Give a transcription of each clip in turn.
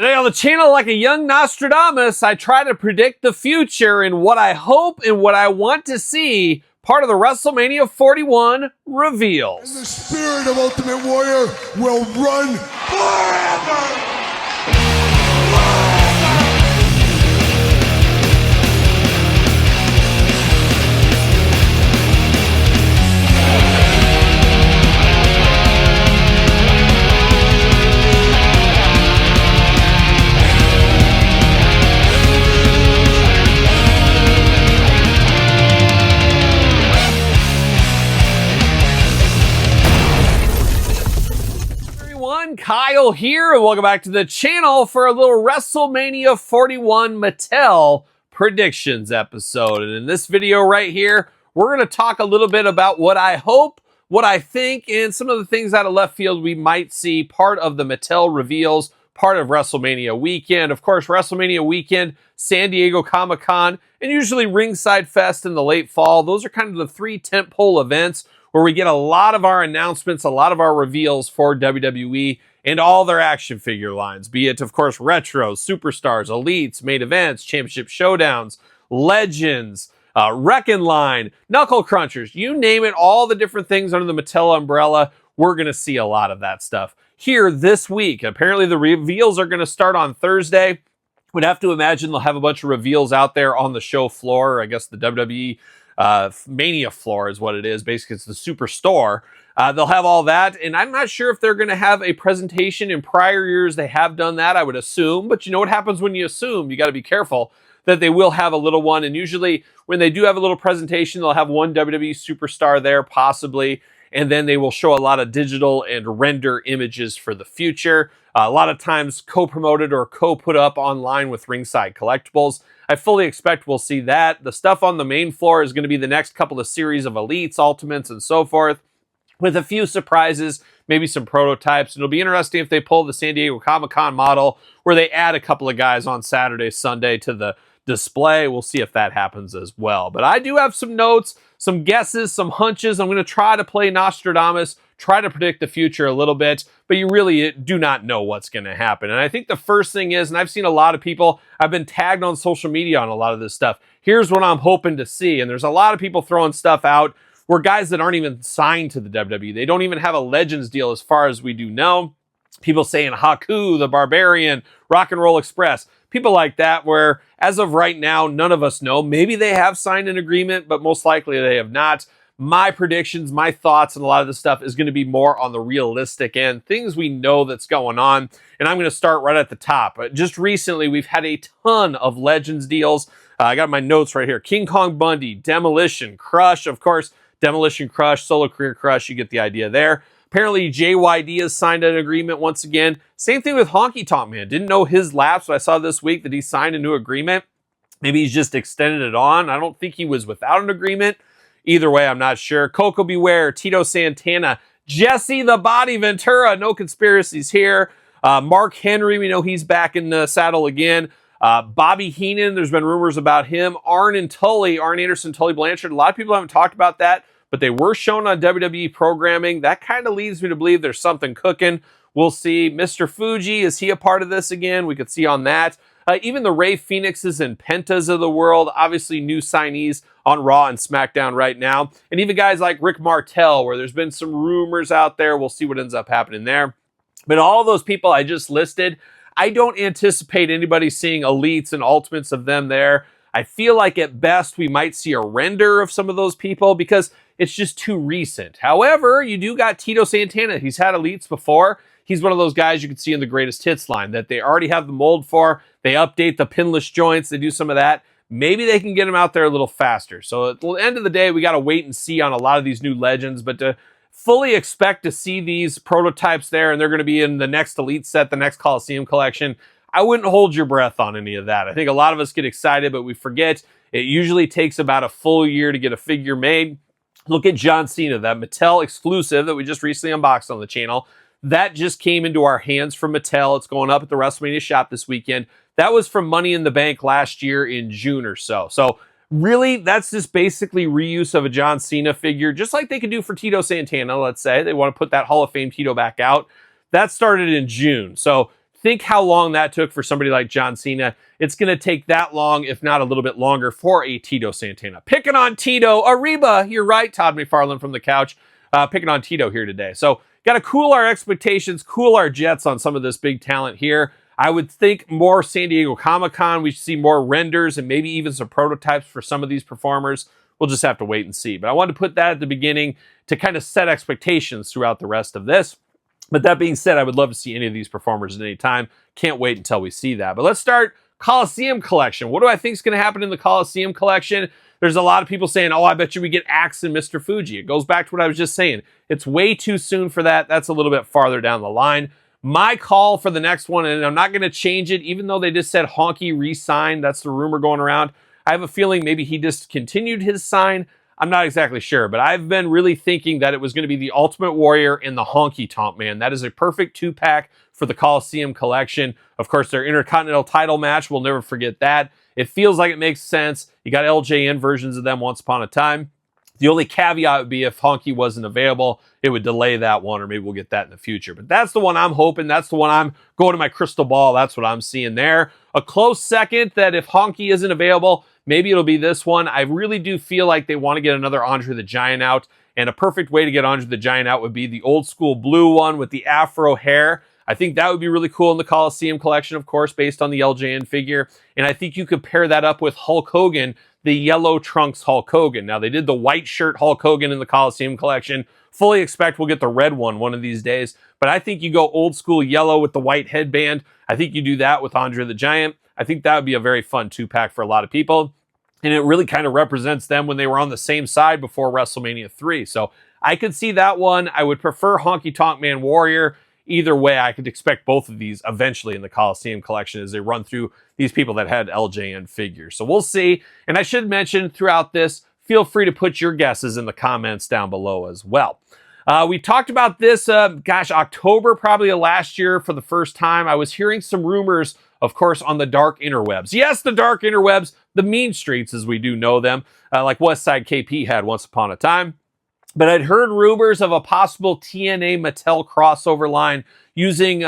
Today on the channel, like a young Nostradamus, I try to predict the future and what I hope and what I want to see part of the WrestleMania 41 reveals. And the spirit of Ultimate Warrior will run forever! Kyle here, and welcome back to the channel for a little WrestleMania 41 Mattel predictions episode. And in this video right here, we're going to talk a little bit about what I hope, what I think, and some of the things out of left field we might see part of the Mattel reveals, part of WrestleMania weekend. Of course, WrestleMania weekend, San Diego Comic-Con, and usually Ringside Fest in the late fall. Those are kind of the three tentpole events where we get a lot of our announcements, a lot of our reveals for WWE and all their action figure lines, be it, of course, retros, superstars, elites, main events, championship showdowns, legends, Wrecking Line, knuckle crunchers, you name it, all the different things under the Mattel umbrella, we're going to see a lot of that stuff here this week. Apparently, the reveals are going to start on Thursday. We'd have to imagine they'll have a bunch of reveals out there on the show floor. I guess the WWE Mania floor is what it is. Basically, it's the Superstore. They'll have all that, and I'm not sure if they're going to have a presentation. In prior years, they have done that, I would assume, but you know what happens when you assume? You got to be careful that they will have a little one, and usually when they do have a little presentation, they'll have one WWE superstar there, possibly, and then they will show a lot of digital and render images for the future. A lot of times co-promoted or co-put up online with Ringside Collectibles. I fully expect we'll see that. The stuff on the main floor is going to be the next couple of series of Elites, Ultimates, and so forth, with a few surprises, maybe some prototypes. It'll be interesting if they pull the San Diego Comic-Con model where they add a couple of guys on Saturday, Sunday to the display. We'll see if that happens as well. But I do have some notes, some guesses, some hunches. I'm going to try to play Nostradamus, try to predict the future a little bit, but you really do not know what's going to happen. And I think the first thing is, and I've seen a lot of people, I've been tagged on social media on a lot of this stuff. Here's what I'm hoping to see. And there's a lot of people throwing stuff out where guys that aren't even signed to the WWE, they don't even have a Legends deal as far as we do know. People saying Haku, the Barbarian, Rock and Roll Express, people like that, where as of right now, none of us know. Maybe they have signed an agreement, but most likely they have not. My predictions, my thoughts, and a lot of this stuff is going to be more on the realistic end, things we know that's going on. And I'm going to start right at the top. Just recently, we've had a ton of Legends deals. I got my notes right here. King Kong Bundy, Demolition, Crush, of course, Demolition Crush, Solo Career Crush, you get the idea there. Apparently, JYD has signed an agreement once again. Same thing with Honky Tonk Man. Didn't know his lapse, but I saw this week that he signed a new agreement. Maybe he's just extended it on. I don't think he was without an agreement. Either way, I'm not sure. Coco Beware, Tito Santana, Jesse the Body Ventura, no conspiracies here. Mark Henry, we know he's back in the saddle again. Bobby Heenan, there's been rumors about him. Arn Anderson, Tully Blanchard. A lot of people haven't talked about that, but they were shown on WWE programming. That kind of leads me to believe there's something cooking. We'll see. Mr. Fuji, is he a part of this again? We could see on that. Even the Ray Phoenixes and Pentas of the world, obviously new signees on Raw and SmackDown right now. And even guys like Rick Martel, where there's been some rumors out there. We'll see what ends up happening there. But all those people I just listed, I don't anticipate anybody seeing elites and ultimates of them there. I feel like at best we might see a render of some of those people because it's just too recent. However, you do got Tito Santana. He's had elites before. He's one of those guys you can see in the Greatest Hits line that they already have the mold for. They update the pinless joints. They do some of that. Maybe they can get him out there a little faster. So at the end of the day, we got to wait and see on a lot of these new legends. But to fully expect to see these prototypes there, and they're going to be in the next Elite set, the next Coliseum collection, I wouldn't hold your breath on any of that. I think a lot of us get excited, but we forget it usually takes about a full year to get a figure made. Look at John Cena, that Mattel exclusive that we just recently unboxed on the channel. That just came into our hands from Mattel. It's going up at the WrestleMania shop this weekend. That was from Money in the Bank last year in June or so. So really, that's just basically reuse of a John Cena figure, just like they could do for Tito Santana, let's say. They want to put that Hall of Fame Tito back out. That started in June. So Think how long that took for somebody like John Cena. It's going to take that long, if not a little bit longer, for a Tito Santana. Picking on Tito, Arriba, you're right, Todd McFarlane from the couch. Picking on Tito here today. So, got to cool our expectations, cool our jets on some of this big talent here. I would think more San Diego Comic-Con. We should see more renders and maybe even some prototypes for some of these performers. We'll just have to wait and see. But I wanted to put that at the beginning to kind of set expectations throughout the rest of this. But that being said, I would love to see any of these performers at any time. Can't wait until we see that. But let's start Coliseum Collection. What do I think is going to happen in the Coliseum Collection? There's a lot of people saying, oh, I bet you we get Axe and Mr. Fuji. It goes back to what I was just saying. It's way too soon for that. That's a little bit farther down the line. My call for the next one, and I'm not going to change it, even though they just said Honky re-signed. That's the rumor going around. I have a feeling maybe he discontinued his sign. I'm not exactly sure, but I've been really thinking that it was going to be the Ultimate Warrior and the Honky Tonk Man. That is a perfect two-pack for the Coliseum Collection. Of course, their Intercontinental title match, we'll never forget that. It feels like it makes sense. You got LJN versions of them once upon a time. The only caveat would be if Honky wasn't available, it would delay that one, or maybe we'll get that in the future. But that's the one I'm hoping. That's the one I'm going to my crystal ball. That's what I'm seeing there. A close second that if Honky isn't available, maybe it'll be this one. I really do feel like they want to get another Andre the Giant out. And a perfect way to get Andre the Giant out would be the old school blue one with the afro hair. I think that would be really cool in the Coliseum Collection, of course, based on the LJN figure. And I think you could pair that up with Hulk Hogan, the yellow trunks Hulk Hogan. Now, they did the white shirt Hulk Hogan in the Coliseum Collection. Fully expect we'll get the red one of these days. But I think you go old school yellow with the white headband. I think you do that with Andre the Giant. I think that would be a very fun two-pack for a lot of people. And it really kind of represents them when they were on the same side before WrestleMania 3. So I could see that one. I would prefer Honky Tonk Man Warrior. Either way, I could expect both of these eventually in the Coliseum Collection as they run through these people that had LJN figures. So we'll see. And I should mention throughout this, feel free to put your guesses in the comments down below as well. We talked about this, October probably of last year for the first time. I was hearing some rumors, of course, on the dark interwebs. Yes, the dark interwebs, the mean streets as we do know them, like Westside KP had once upon a time. But I'd heard rumors of a possible TNA Mattel crossover line using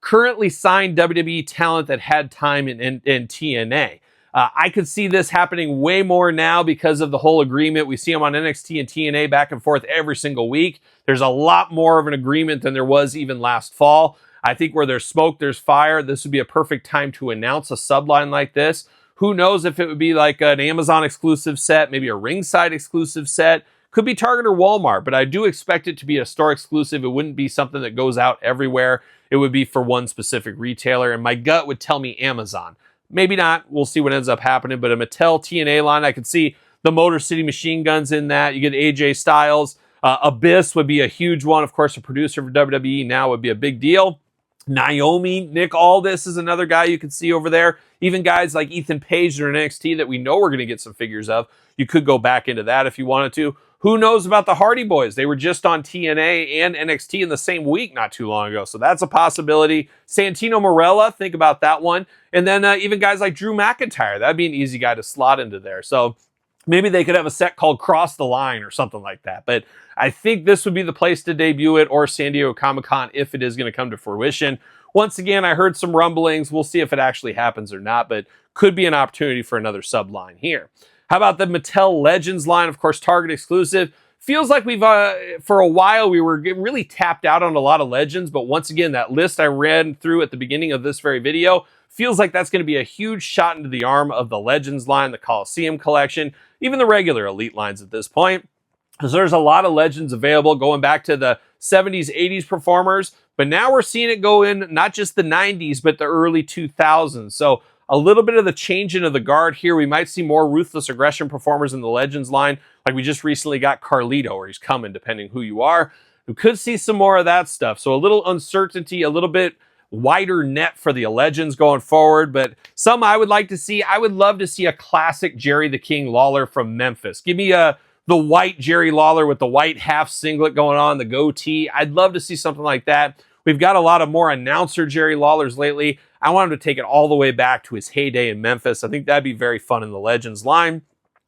currently signed WWE talent that had time in TNA. I could see this happening way more now because of the whole agreement. We see them on NXT and TNA back and forth every single week. There's a lot more of an agreement than there was even last fall. I think where there's smoke, there's fire. This would be a perfect time to announce a subline like this. Who knows if it would be like an Amazon exclusive set, maybe a Ringside exclusive set. Could be Target or Walmart, but I do expect it to be a store exclusive. It wouldn't be something that goes out everywhere. It would be for one specific retailer, and my gut would tell me Amazon. Maybe not. We'll see what ends up happening, but a Mattel TNA line, I could see the Motor City Machine Guns in that. You get AJ Styles. Abyss would be a huge one. Of course, a producer for WWE now would be a big deal. Naomi, Nick Aldis is another guy you could see over there. Even guys like Ethan Page or NXT that we know we're going to get some figures of. You could go back into that if you wanted to. Who knows about the Hardy Boys? They were just on TNA and NXT in the same week not too long ago. So that's a possibility. Santino Marella, think about that one. And then even guys like Drew McIntyre. That'd be an easy guy to slot into there. So maybe they could have a set called Cross the Line or something like that. But I think this would be the place to debut it, or San Diego Comic-Con if it is going to come to fruition. Once again, I heard some rumblings. We'll see if it actually happens or not, but could be an opportunity for another subline here. How about the Mattel Legends line? Of course, Target exclusive. Feels like we've, for a while, we were really tapped out on a lot of Legends, but once again, that list I ran through at the beginning of this very video feels like that's going to be a huge shot into the arm of the Legends line, the Coliseum collection, even the regular Elite lines at this point. Because there's a lot of Legends available going back to the 70s, 80s performers, but now we're seeing it go in not just the 90s, but the early 2000s. So a little bit of the change into the guard here. We might see more Ruthless Aggression performers in the Legends line, like we just recently got Carlito, or he's coming, depending who you are. We could see some more of that stuff. So a little uncertainty, a little bit wider net for the Legends going forward, but some I would like to see. I would love to see a classic Jerry the King Lawler from Memphis. Give me the white Jerry Lawler with the white half singlet going on, the goatee. I'd love to see something like that. We've got a lot of more announcer Jerry Lawlers lately. I want him to take it all the way back to his heyday in Memphis. I think that'd be very fun in the Legends line.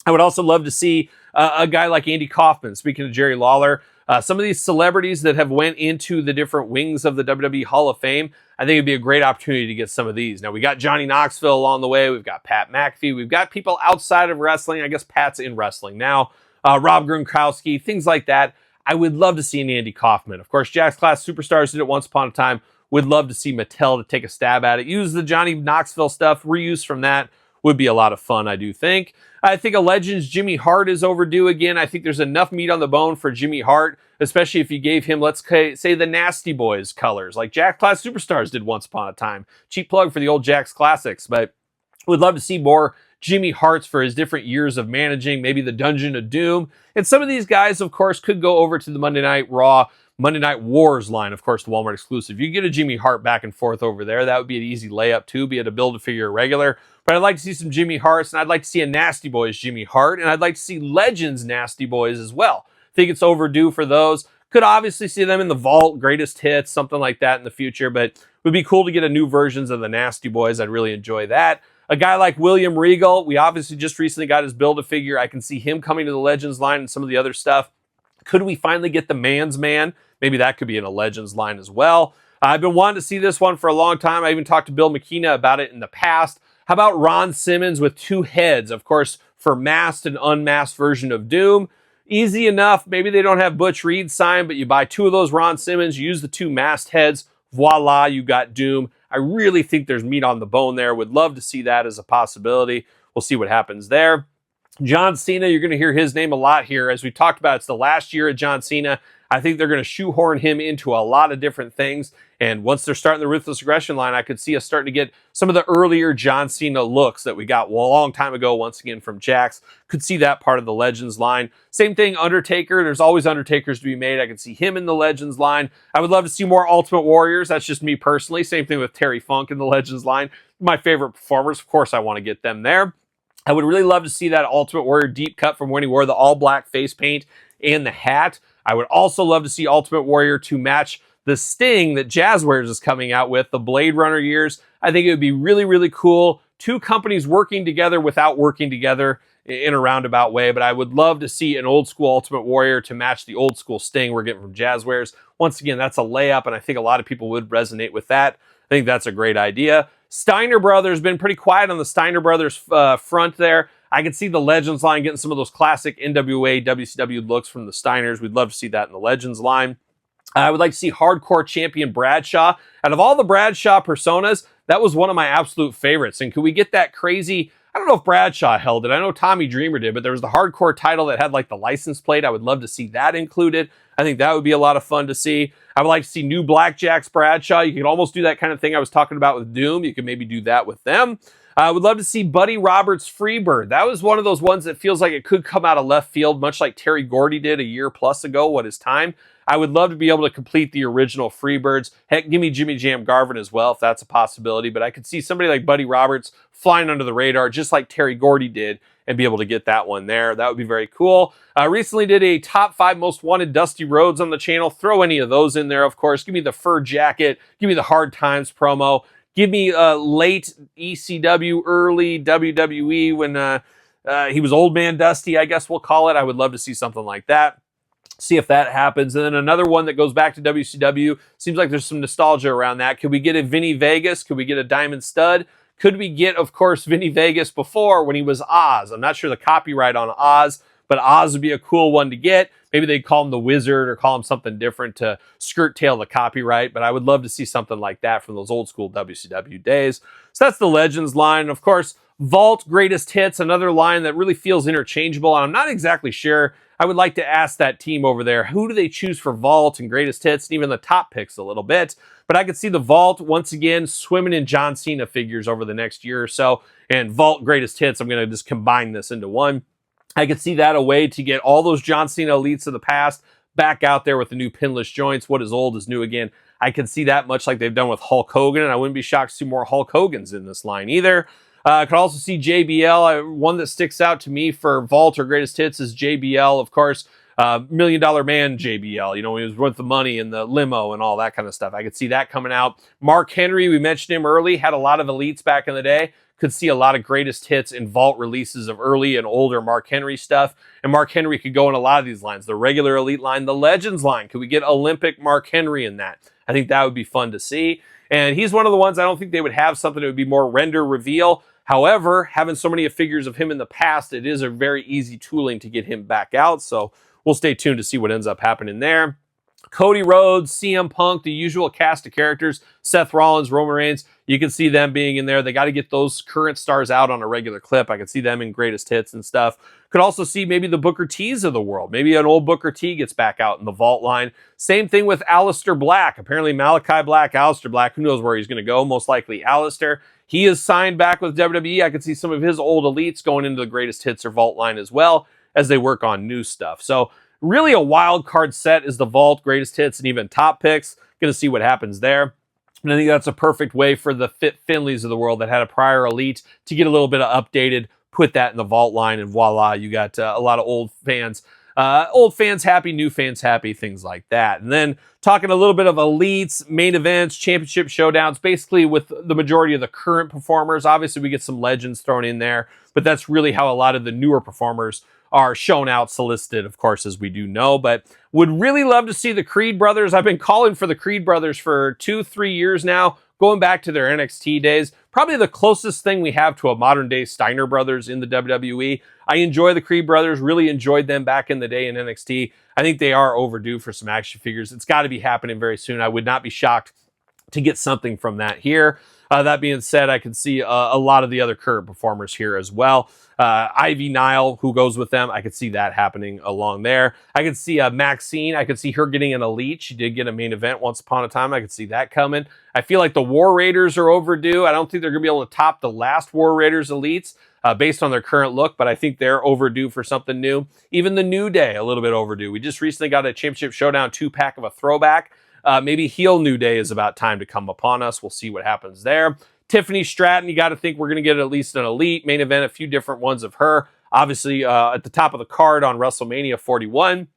I would also love to see a guy like Andy Kaufman. Speaking of Jerry Lawler, Some of these celebrities that have went into the different wings of the WWE Hall of Fame, I think it'd be a great opportunity to get some of these. Now, we got Johnny Knoxville along the way. We've got Pat McAfee. We've got people outside of wrestling. I guess Pat's in wrestling now. Rob Gronkowski, things like that. I would love to see an Andy Kaufman. Of course, Jakks Class Superstars did it once upon a time. Would love to see Mattel to take a stab at it. Use the Johnny Knoxville stuff. Reuse from that would be a lot of fun, I do think. I think a Legends Jimmy Hart is overdue again. I think there's enough meat on the bone for Jimmy Hart, especially if you gave him, let's say, the Nasty Boys colors, like Jakks Class Superstars did once upon a time. Cheap plug for the old Jakks Classics, but would love to see more Jimmy Hart's for his different years of managing, maybe the Dungeon of Doom. And some of these guys, of course, could go over to the Monday Night Raw, Monday Night Wars line, of course, the Walmart exclusive. You get a Jimmy Hart back and forth over there. That would be an easy layup, too, be it a Build-A-Figure regular. But I'd like to see some Jimmy Harts, and I'd like to see a Nasty Boys Jimmy Hart, and I'd like to see Legends Nasty Boys as well. I think it's overdue for those. Could obviously see them in the Vault, Greatest Hits, something like that in the future, but it would be cool to get a new versions of the Nasty Boys. I'd really enjoy that. A guy like William Regal, we obviously just recently got his Build-A-Figure. I can see him coming to the Legends line and some of the other stuff. Could we finally get the Man's Man? Maybe that could be in a Legends line as well. I've been wanting to see this one for a long time. I even talked to Bill McKenna about it in the past. How about Ron Simmons with two heads? Of course, for masked and unmasked version of Doom. Easy enough. Maybe they don't have Butch Reed signed, but you buy two of those Ron Simmons, use the two masked heads. Voila, you got Doom. I really think there's meat on the bone there. Would love to see that as a possibility. We'll see what happens there. John Cena, you're going to hear his name a lot here. As we talked about, it's the last year of John Cena. I think they're going to shoehorn him into a lot of different things. And once they're starting the Ruthless Aggression line, I could see us starting to get some of the earlier John Cena looks that we got a long time ago, once again, from Jakks. Could see that part of the Legends line. Same thing, Undertaker. There's always Undertakers to be made. I could see him in the Legends line. I would love to see more Ultimate Warriors. That's just me personally. Same thing with Terry Funk in the Legends line. My favorite performers. Of course, I want to get them there. I would really love to see that Ultimate Warrior deep cut from when he wore the all-black face paint and the hat. I would also love to see Ultimate Warrior to match the Sting that Jazzwares is coming out with, the Blade Runner years. I think it would be really, really cool. Two companies working together without working together in a roundabout way, but I would love to see an old school Ultimate Warrior to match the old school Sting we're getting from Jazzwares. Once again, that's a layup, and I think a lot of people would resonate with that. I think that's a great idea. Steiner Brothers been pretty quiet on the Steiner Brothers front there. I could see the Legends line getting some of those classic NWA, WCW looks from the Steiners. We'd love to see that in the Legends line. I would like to see Hardcore Champion Bradshaw. Out of all the Bradshaw personas, that was one of my absolute favorites. And could we get that crazy... I don't know if Bradshaw held it. I know Tommy Dreamer did, but there was the Hardcore title that had like the license plate. I would love to see that included. I think that would be a lot of fun to see. I would like to see new Blackjacks Bradshaw. You could almost do that kind of thing I was talking about with Doom. You could maybe do that with them. I would love to see Buddy Roberts Freebird. That was one of those ones that feels like it could come out of left field, much like Terry Gordy did a year plus ago. What is time? I would love to be able to complete the original Freebirds. Heck, give me Jimmy Jam Garvin as well, if that's a possibility. But I could see somebody like Buddy Roberts flying under the radar, just like Terry Gordy did, and be able to get that one there. That would be very cool. Recently did a top 5 most wanted Dusty Rhodes on the channel. Throw any of those in there, of course. Give me the fur jacket. Give me the Hard Times promo. Give me late ECW, early WWE when he was Old Man Dusty, I guess we'll call it. I would love to see something like that. See if that happens. And then another one that goes back to WCW. Seems like there's some nostalgia around that. Could we get a Vinny Vegas? Could we get a Diamond Stud? Could we get, of course, Vinny Vegas before when he was Oz? I'm not sure the copyright on Oz, but Oz would be a cool one to get. Maybe they'd call him the Wizard or call him something different to skirt tail the copyright, but I would love to see something like that from those old school WCW days. So that's the Legends line. Of course, Vault Greatest Hits, another line that really feels interchangeable, and I'm not exactly sure. I would like to ask that team over there, who do they choose for Vault and Greatest Hits, and even the top picks a little bit. But I could see the Vault, once again, swimming in John Cena figures over the next year or so, and Vault Greatest Hits, I'm going to just combine this into one. I could see that a way to get all those John Cena elites of the past back out there with the new pinless joints. What is old is new again. I can see that much like they've done with Hulk Hogan, and I wouldn't be shocked to see more Hulk Hogans in this line either. I could also see JBL. One that sticks out to me for Vault or Greatest Hits is JBL, of course. Million Dollar Man JBL, you know, he was worth the money in the limo and all that kind of stuff. I could see that coming out. Mark Henry, we mentioned him early, had a lot of elites back in the day. Could see a lot of greatest hits in vault releases of early and older Mark Henry stuff. And Mark Henry could go in a lot of these lines. The regular elite line, the Legends line. Could we get Olympic Mark Henry in that? I think that would be fun to see. And he's one of the ones I don't think they would have something that would be more render reveal. However, having so many figures of him in the past, it is a very easy tooling to get him back out. So we'll stay tuned to see what ends up happening there. Cody Rhodes, CM Punk, the usual cast of characters, Seth Rollins, Roman Reigns, you can see them being in there. They got to get those current stars out on a regular clip. I could see them in greatest hits and stuff. Could also see maybe the Booker T's of the world. Maybe an old Booker T gets back out in the vault line. Same thing with Aleister Black. Apparently Malachi Black, Aleister Black, who knows where he's going to go? Most likely Aleister. He is signed back with WWE. I could see some of his old elites going into the greatest hits or vault line as well as they work on new stuff. So really a wild card set is the vault, greatest hits, and even top picks. Going to see what happens there. And I think that's a perfect way for the Fit Finleys of the world that had a prior elite to get a little bit of updated, put that in the vault line, and voila, you got a lot of old fans. Old fans happy, new fans happy, things like that. And then talking a little bit of elites, main events, championship showdowns, basically with the majority of the current performers. Obviously, we get some legends thrown in there, but that's really how a lot of the newer performers are shown out, solicited, of course, as we do know. But would really love to see the Creed brothers. I've been calling for the Creed brothers for 2-3 years now, going back to their NXT days. Probably the closest thing we have to a modern day Steiner brothers in the WWE. I enjoy the Creed brothers, really enjoyed them back in the day in NXT. I think they are overdue for some action figures. It's got to be happening very soon. I would not be shocked to get something from that here. That being said, I can see a lot of the other current performers here as well. Ivy Nile, who goes with them, I could see that happening along there. I could see Maxine. I could see her getting an elite. She did get a main event once upon a time. I could see that coming. I feel like the War Raiders are overdue. I don't think they're going to be able to top the last War Raiders elites based on their current look, but I think they're overdue for something new. Even the New Day, a little bit overdue. We just recently got a Championship Showdown 2-pack of a throwback. Maybe heel New Day is about time to come upon us. We'll see what happens there. Tiffany Stratton, you got to think we're going to get at least an elite main event, a few different ones of her. Obviously, at the top of the card on WrestleMania 41.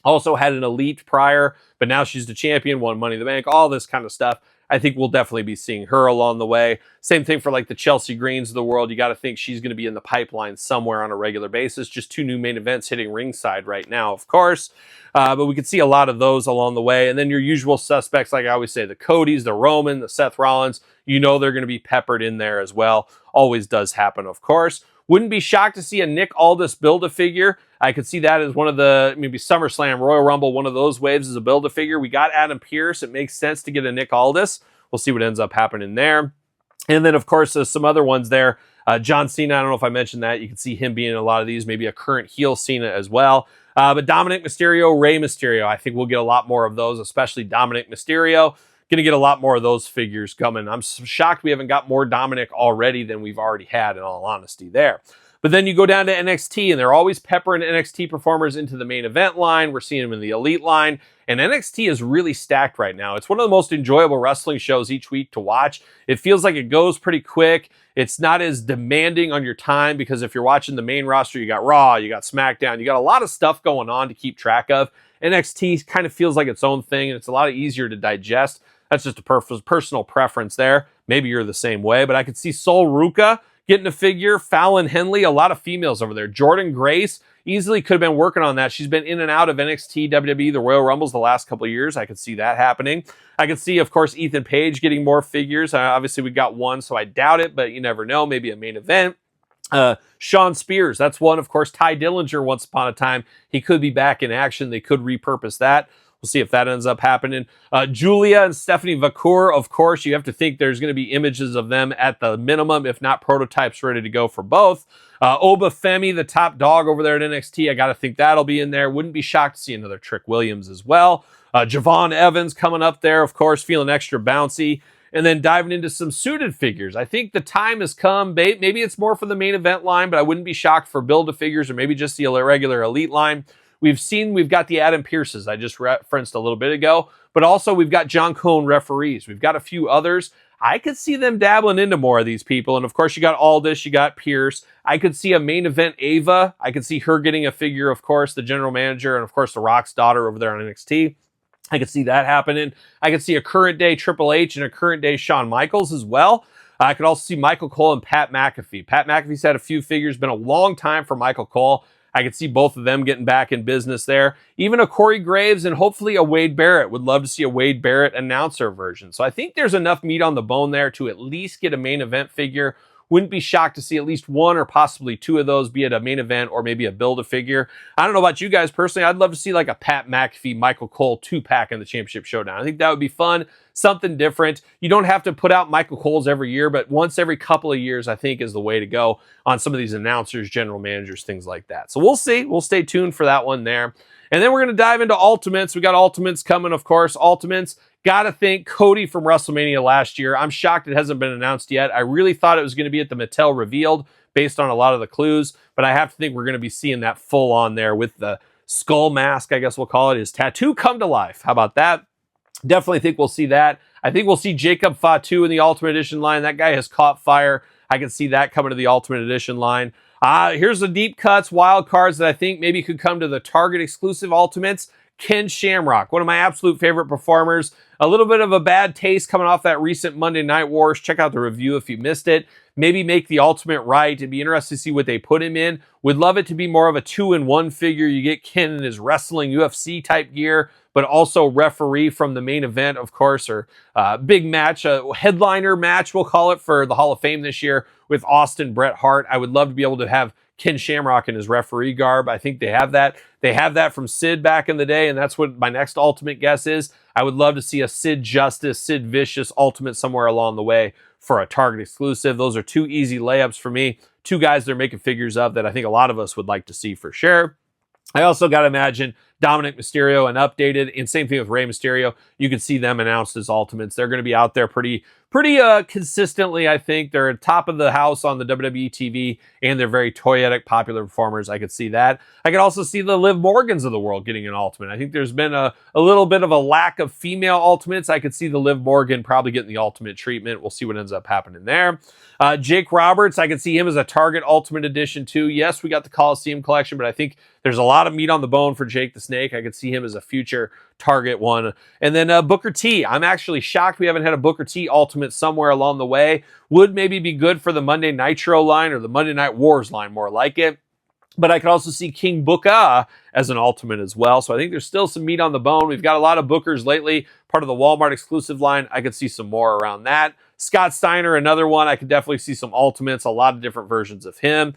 Also had an elite prior, but now she's the champion, won Money in the Bank, all this kind of stuff. I think we'll definitely be seeing her along the way. Same thing for like the Chelsea Greens of the world. You got to think she's going to be in the pipeline somewhere on a regular basis. Just 2 new main events hitting ringside right now, of course. But we could see a lot of those along the way. And then your usual suspects, like I always say, the Codys, the Roman, the Seth Rollins, you know they're going to be peppered in there as well. Always does happen, of course. Wouldn't be shocked to see a Nick Aldis Build-A-Figure. I could see that as one of the, maybe SummerSlam, Royal Rumble, one of those waves as a Build-A-Figure. We got Adam Pearce. It makes sense to get a Nick Aldis. We'll see what ends up happening there. And then, of course, some other ones there. John Cena, I don't know if I mentioned that. You can see him being in a lot of these, maybe a current heel Cena as well. But Dominic Mysterio, Rey Mysterio, I think we'll get a lot more of those, especially Dominic Mysterio. Going to get a lot more of those figures coming. I'm shocked we haven't got more Dominic already than we've already had, in all honesty there. But then you go down to NXT, and they're always peppering NXT performers into the main event line. We're seeing them in the elite line. And NXT is really stacked right now. It's one of the most enjoyable wrestling shows each week to watch. It feels like it goes pretty quick. It's not as demanding on your time because if you're watching the main roster, you got Raw, you got SmackDown, you got a lot of stuff going on to keep track of. NXT kind of feels like its own thing, and it's a lot easier to digest. That's just a personal preference there. Maybe you're the same way, but I could see Sol Ruka getting a figure. Fallon Henley, a lot of females over there. Jordan Grace easily could have been working on that. She's been in and out of NXT, WWE, the Royal Rumbles the last couple of years. I could see that happening. I could see, of course, Ethan Page getting more figures. Obviously, we got one, so I doubt it, but you never know. Maybe a main event. Sean Spears, that's one. Of course, Ty Dillinger, once upon a time, he could be back in action. They could repurpose that. We'll see if that ends up happening. Julia and Stephanie Vacour, of course, you have to think there's going to be images of them at the minimum, if not prototypes ready to go for both. Oba Femi, the top dog over there at NXT, I got to think that'll be in there. Wouldn't be shocked to see another Trick Williams as well. Javon Evans coming up there, of course, feeling extra bouncy. And then diving into some suited figures. I think the time has come. Maybe it's more for the main event line, but I wouldn't be shocked for Build-A-Figures or maybe just the regular elite line. We've got the Adam Pearces I just referenced a little bit ago, but also we've got John Cone referees. We've got a few others. I could see them dabbling into more of these people. And of course, you got Aldis, you got Pierce. I could see a main event Ava. I could see her getting a figure, of course, the general manager, and of course, The Rock's daughter over there on NXT. I could see that happening. I could see a current day Triple H and a current day Shawn Michaels as well. I could also see Michael Cole and Pat McAfee. Pat McAfee's had a few figures, been a long time for Michael Cole. I could see both of them getting back in business there. Even a Corey Graves and hopefully a Wade Barrett. Would love to see a Wade Barrett announcer version. So I think there's enough meat on the bone there to at least get a main event figure. Wouldn't be shocked to see at least one or possibly two of those, be it a main event or maybe a Build-A-Figure. I don't know about you guys personally. I'd love to see like a Pat McAfee, Michael Cole 2-pack in the Championship Showdown. I think that would be fun, something different. You don't have to put out Michael Cole's every year, but once every couple of years, I think is the way to go on some of these announcers, general managers, things like that. So we'll see. We'll stay tuned for that one there. And then we're going to dive into Ultimates. We got Ultimates coming, of course. Ultimates. Got to thank Cody from WrestleMania last year. I'm shocked it hasn't been announced yet. I really thought it was going to be at the Mattel Revealed based on a lot of the clues, but I have to think we're going to be seeing that full on there with the skull mask, I guess we'll call it, his tattoo come to life. How about that? Definitely think we'll see that. I think we'll see Jacob Fatu in the Ultimate Edition line. That guy has caught fire. I can see that coming to the Ultimate Edition line. Here's the deep cuts, wild cards that I think maybe could come to the Target exclusive Ultimates. Ken Shamrock, one of my absolute favorite performers. A little bit of a bad taste coming off that recent Monday Night Wars. Check out the review if you missed it. Maybe make the Ultimate right. It'd be interesting to see what they put him in. Would love it to be more of a 2-in-1 figure. You get Ken in his wrestling UFC type gear, but also referee from the main event, of course, or big match, a headliner match, we'll call it, for the Hall of Fame this year with Austin Bret Hart. I would love to be able to have Ken Shamrock in his referee garb. I think they have that. They have that from Sid back in the day, and that's what my next Ultimate guess is. I would love to see a Sid Justice, Sid Vicious Ultimate somewhere along the way for a Target exclusive. Those are two easy layups for me. Two guys they're making figures of that I think a lot of us would like to see for sure. I also got to imagine Dominic Mysterio and updated, and same thing with Rey Mysterio. You can see them announced as Ultimates. They're going to be out there pretty consistently, I think. They're at top of the house on the WWE TV, and they're very toyetic, popular performers. I could see that. I could also see the Liv Morgans of the world getting an Ultimate. I think there's been a little bit of a lack of female Ultimates. I could see the Liv Morgan probably getting the Ultimate treatment. We'll see what ends up happening there. Jake Roberts, I could see him as a Target Ultimate Edition too. Yes, we got the Coliseum collection, but I think there's a lot of meat on the bone for Jake the Snake. I could see him as a future Target one. And then Booker T. I'm actually shocked we haven't had a Booker T Ultimate somewhere along the way. Would maybe be good for the Monday Nitro line or the Monday Night Wars line, more like it. But I could also see King Booker as an Ultimate as well. So I think there's still some meat on the bone. We've got a lot of Bookers lately, part of the Walmart exclusive line. I could see some more around that. Scott Steiner, another one. I could definitely see some Ultimates, a lot of different versions of him.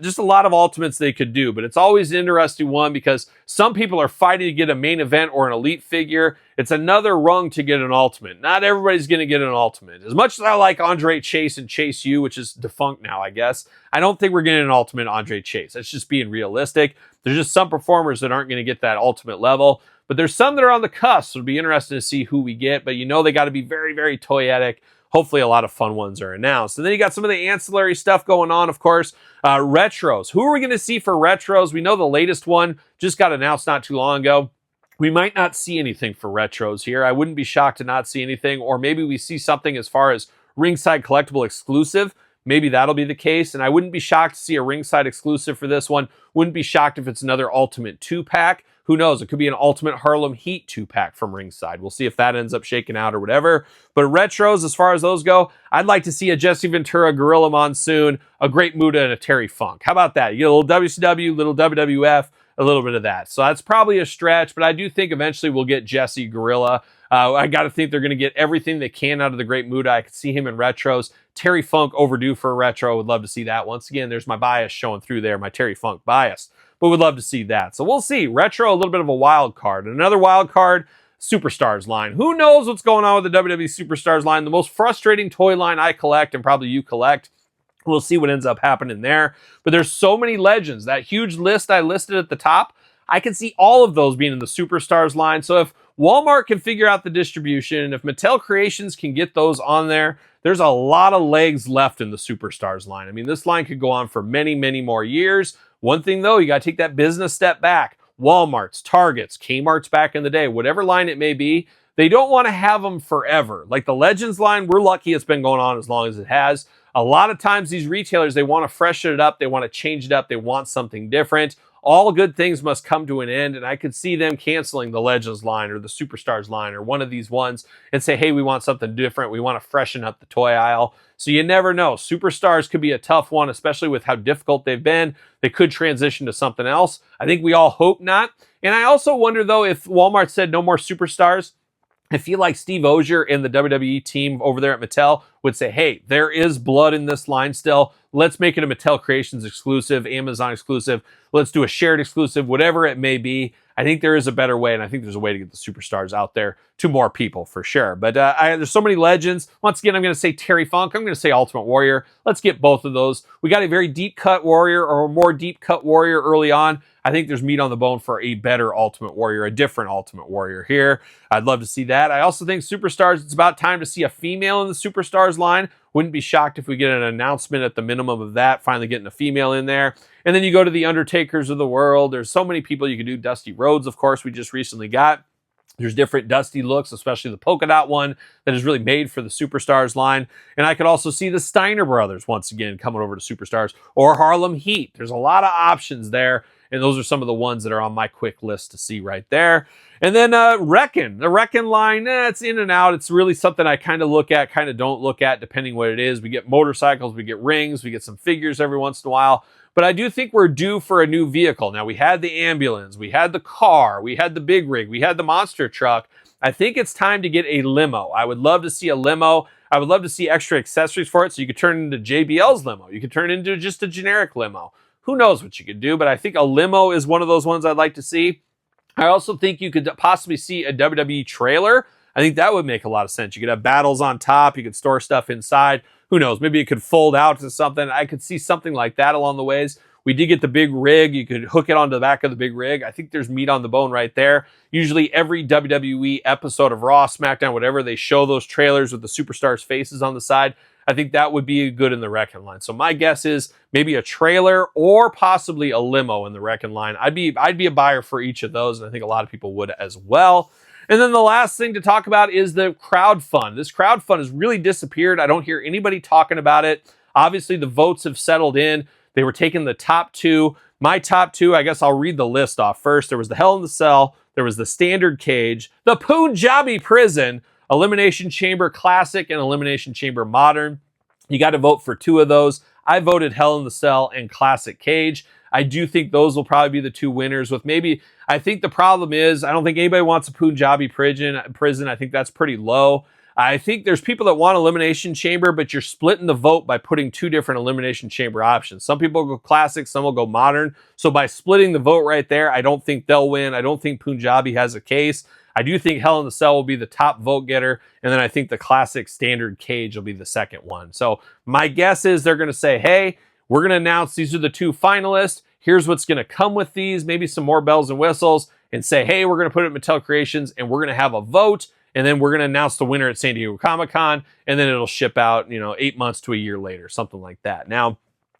Just a lot of Ultimates they could do, but it's always an interesting one because some people are fighting to get a main event or an elite figure. It's another rung to get an Ultimate. Not everybody's going to get an Ultimate. As much as I like Andre Chase and Chase U, which is defunct now, I guess, I don't think we're getting an Ultimate Andre Chase. That's just being realistic. There's just some performers that aren't going to get that Ultimate level, but there's some that are on the cusp. So it'll be interesting to see who we get, but you know they got to be very, very toyetic. Hopefully a lot of fun ones are announced. And then you got some of the ancillary stuff going on, of course. Retros. Who are we going to see for retros? We know the latest one just got announced not too long ago. We might not see anything for retros here. I wouldn't be shocked to not see anything. Or maybe we see something as far as ringside collectible exclusive. Maybe that'll be the case. And I wouldn't be shocked to see a ringside exclusive for this one. Wouldn't be shocked if it's another Ultimate 2-pack. Who knows? It could be an Ultimate Harlem Heat 2-pack from ringside. We'll see if that ends up shaking out or whatever. But retros, as far as those go, I'd like to see a Jesse Ventura, Gorilla Monsoon, a Great Muta, and a Terry Funk. How about that? You get a little WCW, little WWF, a little bit of that. So that's probably a stretch, but I do think eventually we'll get Jesse Gorilla. I got to think they're going to get everything they can out of the Great Muta. I could see him in retros. Terry Funk overdue for a retro. Would love to see that. Once again, there's my bias showing through there, my Terry Funk bias. But would love to see that. So we'll see. Retro, a little bit of a wild card. And another wild card, Superstars line. Who knows what's going on with the WWE Superstars line? The most frustrating toy line I collect, and probably you collect. We'll see what ends up happening there. But there's so many legends. That huge list I listed at the top, I can see all of those being in the Superstars line. So if Walmart can figure out the distribution, if Mattel Creations can get those on there, there's a lot of legs left in the Superstars line. I mean, this line could go on for many, many more years. One thing, though, you got to take that business step back. Walmart's, Target's, Kmart's back in the day, whatever line it may be, they don't want to have them forever. Like the Legends line, we're lucky it's been going on as long as it has. A lot of times these retailers, they want to freshen it up. They want to change it up. They want something different. All good things must come to an end, and I could see them canceling the Legends line or the Superstars line or one of these ones and say, hey, we want something different. We want to freshen up the toy aisle. So you never know. Superstars could be a tough one, especially with how difficult they've been. They could transition to something else. I think we all hope not. And I also wonder, though, if Walmart said no more Superstars, I feel like Steve Ogier and the WWE team over there at Mattel would say, hey, there is blood in this line still. Let's make it a Mattel Creations exclusive, Amazon exclusive. Let's do a shared exclusive, whatever it may be. I think there is a better way, and I think there's a way to get the Superstars out there to more people for sure. But there's so many legends. Once again, I'm going to say Terry Funk. I'm going to say Ultimate Warrior. Let's get both of those. We got a very deep cut Warrior or a more deep cut Warrior early on. I think there's meat on the bone for a better Ultimate Warrior, a different Ultimate Warrior here. I'd love to see that. I also think Superstars, it's about time to see a female in the Superstars line. Wouldn't be shocked if we get an announcement at the minimum of that, finally getting a female in there. And then you go to the Undertakers of the world. There's so many people you can do. Dusty Rhodes, of course, we just recently got. There's different Dusty looks, especially the polka dot one that is really made for the Superstars line. And I could also see the Steiner brothers once again coming over to Superstars or Harlem Heat. There's a lot of options there. And those are some of the ones that are on my quick list to see right there. And then Reckon. The Reckon line, it's in and out. It's really something I kind of look at, kind of don't look at, depending what it is. We get motorcycles, we get rings, we get some figures every once in a while. But I do think we're due for a new vehicle. Now, we had the ambulance, we had the car, we had the big rig, we had the monster truck. I think it's time to get a limo. I would love to see a limo. I would love to see extra accessories for it so you could turn it into JBL's limo. You could turn it into just a generic limo. Who knows what you could do, but I think a limo is one of those ones I'd like to see. I also think you could possibly see a WWE trailer. I think that would make a lot of sense. You could have battles on top. You could store stuff inside. Who knows? Maybe it could fold out to something. I could see something like that along the ways. We did get the big rig. You could hook it onto the back of the big rig. I think there's meat on the bone right there. Usually every WWE episode of Raw, SmackDown, whatever, they show those trailers with the superstars' faces on the side. I think that would be good in the Reckon line. So my guess is maybe a trailer or possibly a limo in the Reckon line. I'd be a buyer for each of those, and I think a lot of people would as well. And then the last thing to talk about is the crowd fund. This crowd fund has really disappeared. I don't hear anybody talking about it. Obviously, the votes have settled in. They were taking the top two. My top two, I guess I'll read the list off first. There was the Hell in the Cell. There was the Standard Cage, the Punjabi Prison, Elimination Chamber Classic, and Elimination Chamber Modern. You got to vote for two of those. I voted Hell in the Cell and Classic Cage. I do think those will probably be the two winners with maybe, I think the problem is, I don't think anybody wants a Punjabi prison. I think that's pretty low. I think there's people that want Elimination Chamber, but you're splitting the vote by putting two different Elimination Chamber options. Some people go Classic, some will go Modern. So by splitting the vote right there, I don't think they'll win. I don't think Punjabi has a case. I do think Hell in the Cell will be the top vote getter, and then I think the Classic Standard Cage will be the second one. So my guess is they're going to say, hey, we're going to announce these are the two finalists. Here's what's going to come with these, maybe some more bells and whistles, and say, hey, we're going to put it in Mattel Creations, and we're going to have a vote, and then we're going to announce the winner at San Diego Comic-Con, and then it'll ship out, 8 months to a year later, something like that. Now,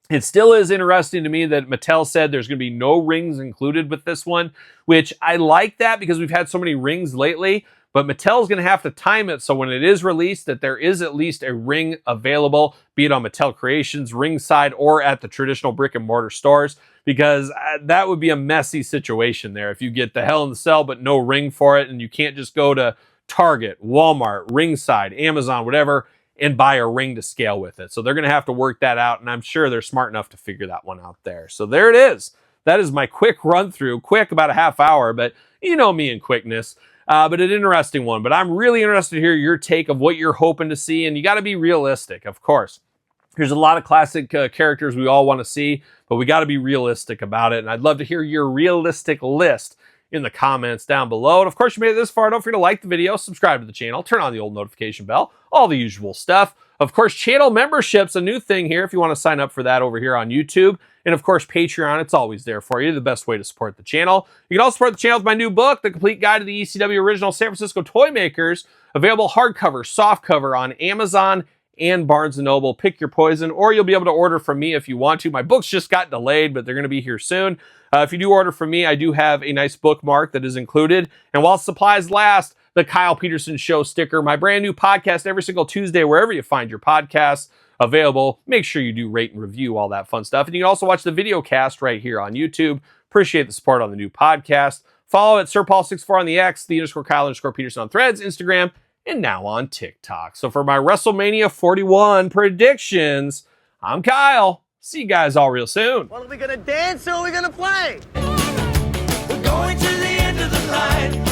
it still is interesting to me that Mattel said there's going to be no rings included with this one, which I like that because we've had so many rings lately, but Mattel's going to have to time it so when it is released that there is at least a ring available, be it on Mattel Creations, ringside, or at the traditional brick and mortar stores, because that would be a messy situation there if you get the Hell in the Cell but no ring for it, and you can't just go to Target, Walmart, ringside, Amazon, whatever, and buy a ring to scale with it. So they're going to have to work that out, and I'm sure they're smart enough to figure that one out there. So there it is. That is my quick run through. Quick, about a half hour, but you know me and quickness. But an interesting one. But I'm really interested to hear your take of what you're hoping to see, and you got to be realistic, of course. There's a lot of classic characters we all want to see, but we got to be realistic about it, and I'd love to hear your realistic list in the comments down below. And of course, you made it this far, don't forget to like the video, subscribe to the channel, turn on the old notification bell, all the usual stuff. Of course, channel membership's a new thing here if you want to sign up for that over here on YouTube. And of course, Patreon, it's always there for you, the best way to support the channel. You can also support the channel with my new book, The Complete Guide to the ECW Original San Francisco Toy Makers, available hardcover, softcover on Amazon and Barnes & Noble. Pick your poison, or you'll be able to order from me if you want to. My books just got delayed, but they're going to be here soon. If you do order from me, I do have a nice bookmark that is included. And while supplies last, the Kyle Peterson Show sticker, my brand new podcast every single Tuesday, wherever you find your podcasts available. Make sure you do rate and review, all that fun stuff. And you can also watch the video cast right here on YouTube. Appreciate the support on the new podcast. Follow at SirPaul64 on the X, _Kyle_Peterson on Threads, Instagram, and now on TikTok. So for my WrestleMania 41 predictions, I'm Kyle. See you guys all real soon. Well, are we gonna dance or are we gonna play? We're going to the end of the line.